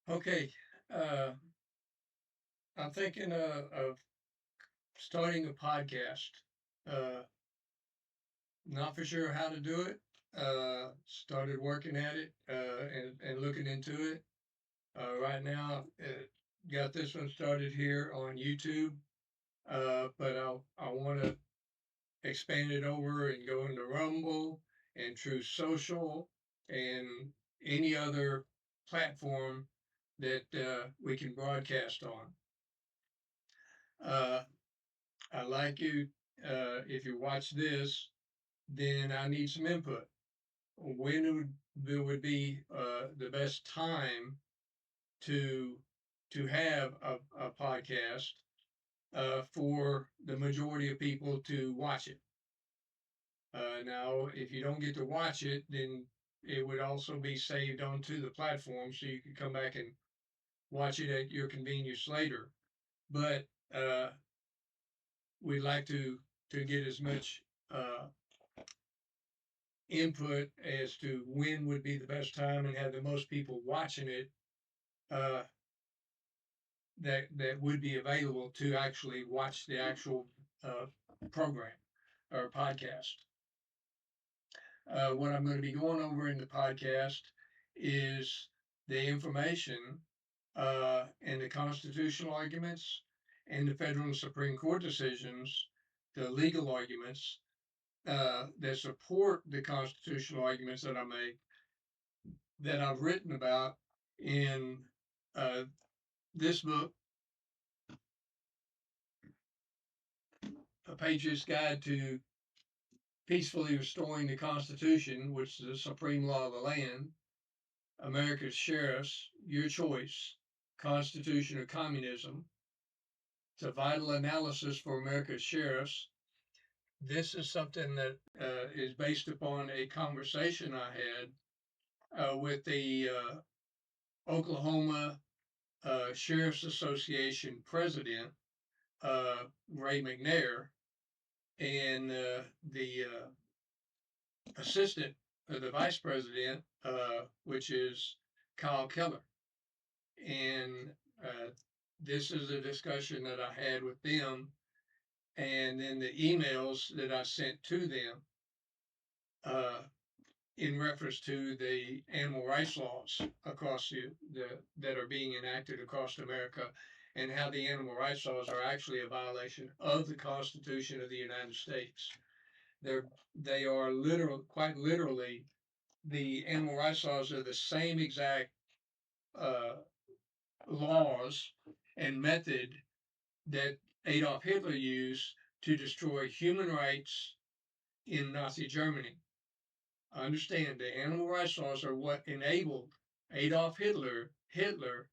Okay, uh, I'm thinking of starting a podcast. Uh, Not for sure how to do it. Started working at it and looking into it. Right now, got this one started here on YouTube, but I want to expand it over and go into Rumble and True Social and any other platform that we can broadcast on. Uh, I like you. If you watch this, then I need some input. When would be the best time to have a podcast for the majority of people to watch it? Now, if you don't get to watch it, then it would also be saved onto the platform, so you can come back and watch it at your convenience later. But we'd like to get as much input as to when would be the best time and have the most people watching it uh, that would be available to actually watch the actual uh, program or podcast. What I'm going to be going over in the podcast is the information and the constitutional arguments and the federal and Supreme Court decisions, the legal arguments that support the constitutional arguments that I make that I've written about in uh, this book, A Patriot's Guide to Peacefully Restoring the Constitution, which is the supreme law of the land, America's Sheriffs, Your Choice, Constitution or Communism. It's a vital analysis for America's Sheriffs. This is something that is based upon a conversation I had with the Oklahoma Sheriff's Association president, Ray McNair, and the assistant, the vice president, which is Kyle Keller. And this is a discussion that I had with them, and then the emails that I sent to them uh, in reference to the animal rights laws across the that are being enacted across America, and how the animal rights laws are actually a violation of the Constitution of the United States. They are quite literally, the animal rights laws are the same exact uh, laws and method that Adolf Hitler used to destroy human rights in Nazi Germany. Understand, the animal rights laws are what enabled Adolf Hitler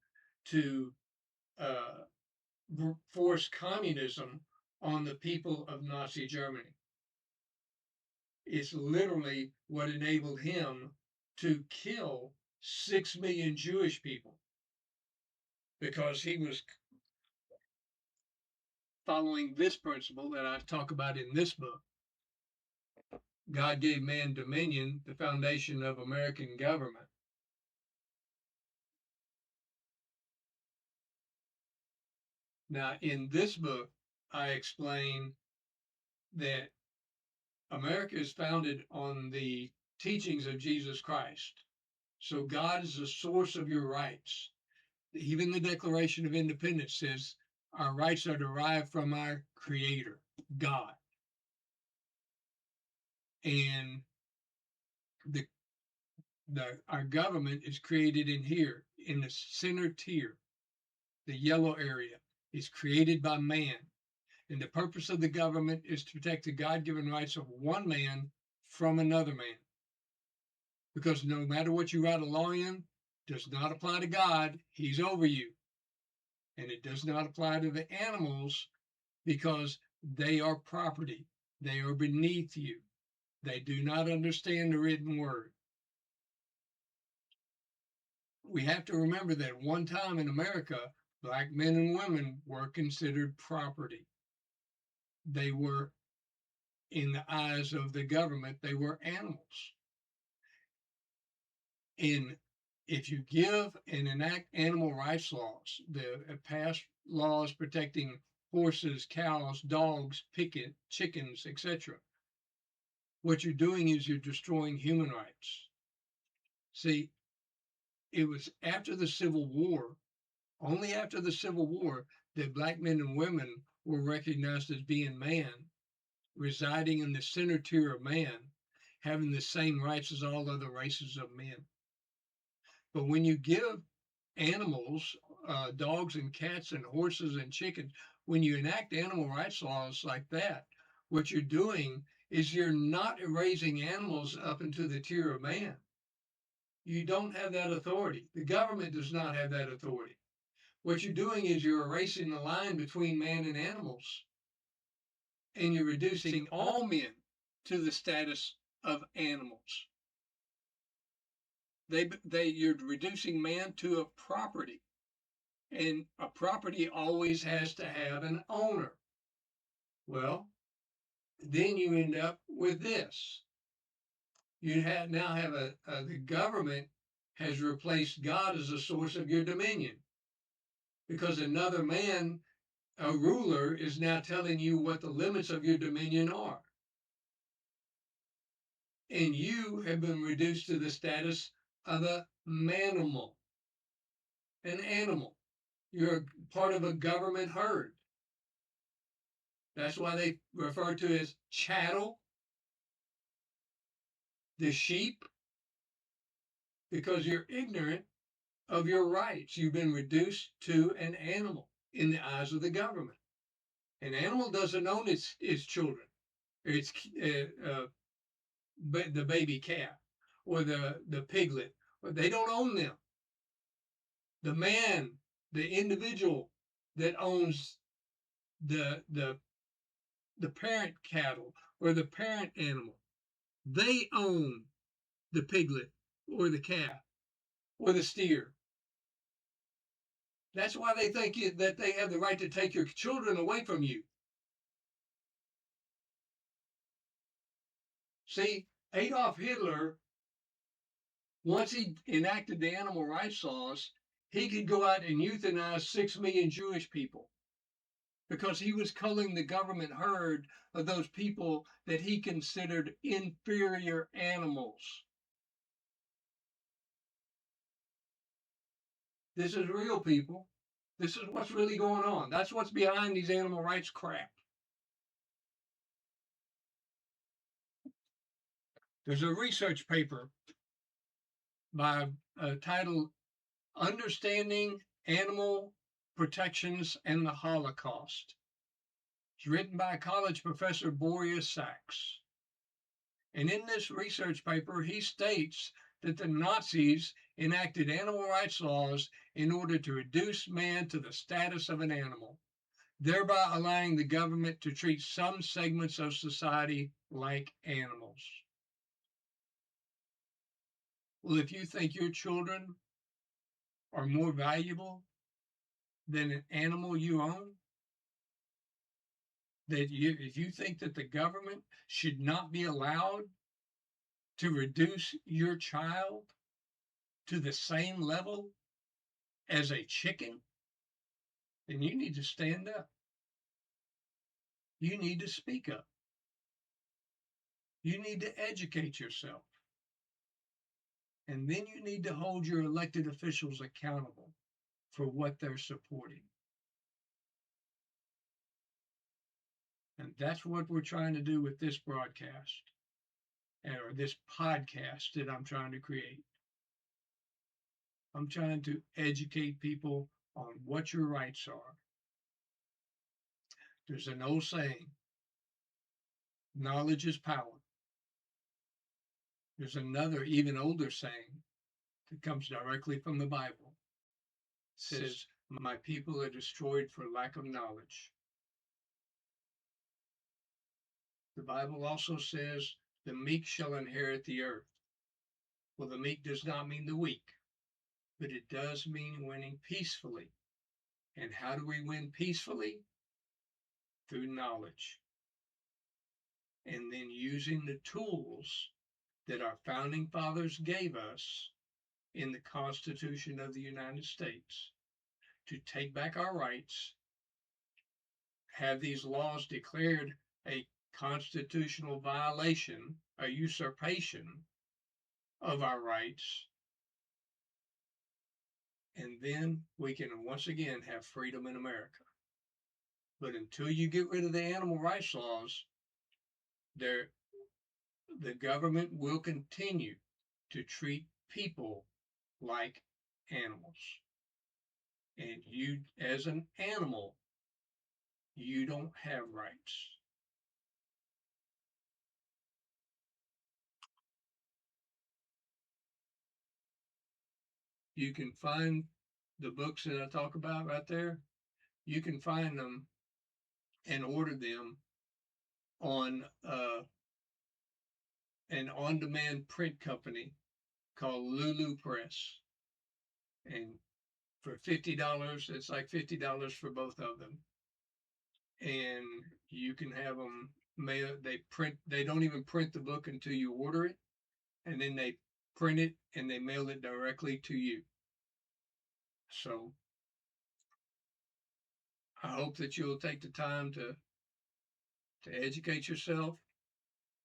to uh, force communism on the people of Nazi Germany. It's literally what enabled him to kill 6 million Jewish people because he was following this principle that I talk about in this book. God gave man dominion, the foundation of American government. Now, in this book, I explain that America is founded on the teachings of Jesus Christ. So God is the source of your rights. Even the Declaration of Independence says our rights are derived from our Creator, God. And the, our government is created in here, in the center tier, the yellow area. Is created by man. And the purpose of the government is to protect the God-given rights of one man from another man. Because no matter what you write a law in, does not apply to God. He's over you. And it does not apply to the animals because they are property. They are beneath you. They do not understand the written word. We have to remember that one time in America, black men and women were considered property. They were, in the eyes of the government, they were animals. In if you give and enact animal rights laws, the past laws protecting horses, cows, dogs, chickens, etc., what you're doing is you're destroying human rights. See, it was after the Civil War, only after the Civil War, that black men and women were recognized as being man, residing in the center tier of man, having the same rights as all other races of men. But when you give animals, dogs and cats and horses and chickens, when you enact animal rights laws like that, what you're doing is you're not raising animals up into the tier of man. You don't have that authority. The government does not have that authority. What you're doing is you're erasing the line between man and animals, and you're reducing all men to the status of animals. You're reducing man to a property, and a property always has to have an owner. Well, then you end up with this. You now have the government has replaced God as a source of your dominion, because another man, a ruler, is now telling you what the limits of your dominion are. And you have been reduced to the status of a manimal, an animal. You're part of a government herd. That's why they refer to as chattel, the sheep, because you're ignorant of your rights. You've been reduced to an animal in the eyes of the government. An animal doesn't own its children, or the baby calf, or the piglet. They don't own them. The man, the individual that owns the parent cattle or the parent animal, they own the piglet or the calf or the steer. That's why they think that they have the right to take your children away from you. See, Adolf Hitler, once he enacted the animal rights laws, he could go out and euthanize 6 million Jewish people, because he was culling the government herd of those people that he considered inferior animals. This is real, people. This is what's really going on. That's what's behind these animal rights crap. There's a research paper by titled Understanding Animal Protections and the Holocaust. It's written by college professor Boris Sachs. And in this research paper, he states that the Nazis enacted animal rights laws in order to reduce man to the status of an animal, thereby allowing the government to treat some segments of society like animals. Well, if you think your children are more valuable than an animal you own, if you think that the government should not be allowed to reduce your child to the same level as a chicken, then you need to stand up. You need to speak up. You need to educate yourself. And then you need to hold your elected officials accountable for what they're supporting. And that's what we're trying to do with this broadcast, or this podcast that I'm trying to create. I'm trying to educate people on what your rights are. There's an old saying, knowledge is power. There's another, even older saying that comes directly from the Bible. It says, my people are destroyed for lack of knowledge. The Bible also says, the meek shall inherit the earth. Well, the meek does not mean the weak, but it does mean winning peacefully. And how do we win peacefully? Through knowledge. And then using the tools that our founding fathers gave us in the Constitution of the United States to take back our rights, have these laws declared a constitutional violation, a usurpation of our rights, and then we can once again have freedom in America. But until you get rid of the animal rights laws, there the government will continue to treat people like animals. And you, as an animal, you don't have rights. You can find the books that I talk about right there. You can find them and order them on an on-demand print company called Lulu Press. And for $50, it's like $50 for both of them. And you can have them mail. They don't even print the book until you order it, and then they print it and they mail it directly to you. So I hope that you'll take the time to educate yourself.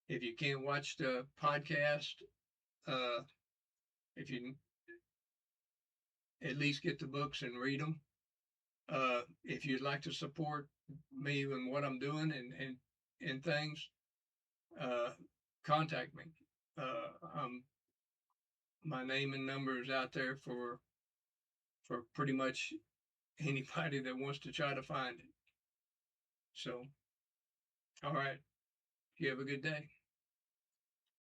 If you can't watch the podcast, uh, if you at least get the books and read them. If you'd like to support me and what I'm doing and things, uh, contact me. My name and number is out there for pretty much anybody that wants to try to find it. So, all right. You have a good day.